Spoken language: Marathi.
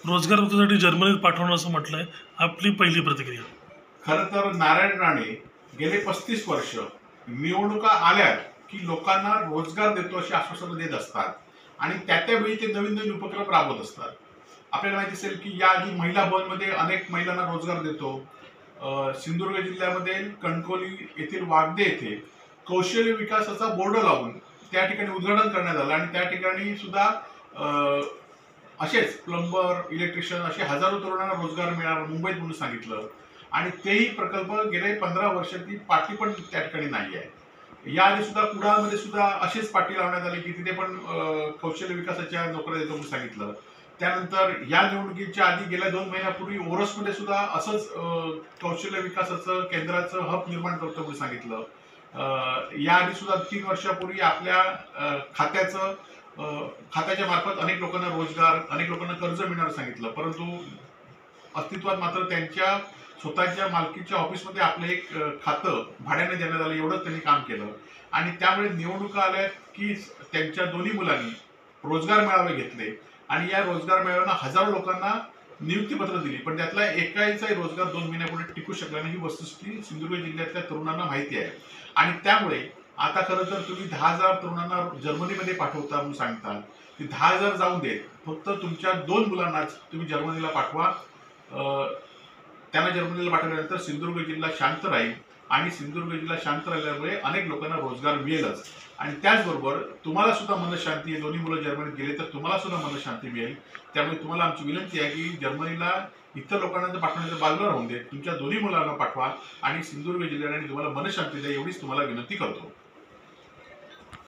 रोजगार पद्धतीसाठी जर्मनीत पाठवणं असं म्हटलंय, आपली पहिली प्रतिक्रिया? खरं तर नारायण राणे गेले 35 वर्ष निवडणुका आल्या की लोकांना रोजगार देतो अशी आश्वासनं देत असतात आणि त्यावेळी ते नवीन नवीन उपक्रम राबवत असतात. आपल्याला माहिती असेल की याआधी महिला भवनमध्ये अनेक महिलांना रोजगार देतो. सिंधुदुर्ग जिल्ह्यामध्ये कणकवली येथील वागदे येथे कौशल्य विकासाचा बोर्ड लावून त्या ठिकाणी उद्घाटन करण्यात आलं आणि त्या ठिकाणी सुद्धा असेच प्लंबर, इलेक्ट्रिशियन असे हजारो तरुणांना रोजगार मिळाला मुंबईत म्हणून सांगितलं आणि तेही प्रकल्प गेले 15 वर्ष ती पाटी पण त्या ठिकाणी नाही आहे. याआधी सुद्धा कुडाळमध्ये सुद्धा अशीच पाटी लावण्यात आली की तिथे पण कौशल्य विकासाच्या नोकऱ्या देतो म्हणून सांगितलं. त्यानंतर या निवडणुकीच्या आधी गेल्या 2 महिन्यापूर्वी ओरसमध्ये सुद्धा असंच कौशल्य विकासाचं केंद्राचं हब निर्माण करतो म्हणून सांगितलं. याआधी सुद्धा 3 वर्षापूर्वी आपल्या खात्याच्या मार्फत अनेक लोकांना रोजगार, अनेक लोकांना कर्ज मिळणार सांगितलं, परंतु अस्तित्वात मात्र त्यांच्या स्वतःच्या मालकीच्या ऑफिसमध्ये आपलं एक खातं भाड्याने देण्यात आलं एवढंच त्यांनी काम केलं आणि त्यामुळे निवडणुका आल्या की त्यांच्या दोन्ही मुलांनी रोजगार मेळावे घेतले आणि या रोजगार मेळाव्यांना हजारो लोकांना नियुक्तीपत्र दिली, पण त्यातला एकाचाही रोजगार 2 महिन्यापूर्वी टिकू शकला नाही ही वस्तुस्थिती सिंधुदुर्ग जिल्ह्यातल्या तरुणांना माहिती आहे. आणि त्यामुळे आता खरं तर तुम्ही 10,000 तरुणांना जर्मनीमध्ये पाठवता म्हणून सांगता, ते 10,000 जाऊन देत, फक्त तुमच्या 2 मुलांनाच तुम्ही जर्मनीला पाठवा. त्यांना जर्मनीला पाठवल्यानंतर सिंधुदुर्ग जिल्हा शांत राहील आणि सिंधुदुर्ग जिल्हा शांत राहिल्यामुळे अनेक लोकांना रोजगार मिळेलच आणि त्याचबरोबर तुम्हाला सुद्धा मनशांती, दोन्ही मुलं जर्मनीत गेले तर तुम्हाला सुद्धा मनशांती मिळेल. त्यामुळे तुम्हाला आमची विनंती आहे की जर्मनीला इतर लोकांना पाठवण्याचं बाजूला राहून दे, तुमच्या दोन्ही मुलांना पाठवा आणि सिंधुदुर्ग जिल्ह्याने तुम्हाला मनशांती द्या एवढीच तुम्हाला विनंती करतो.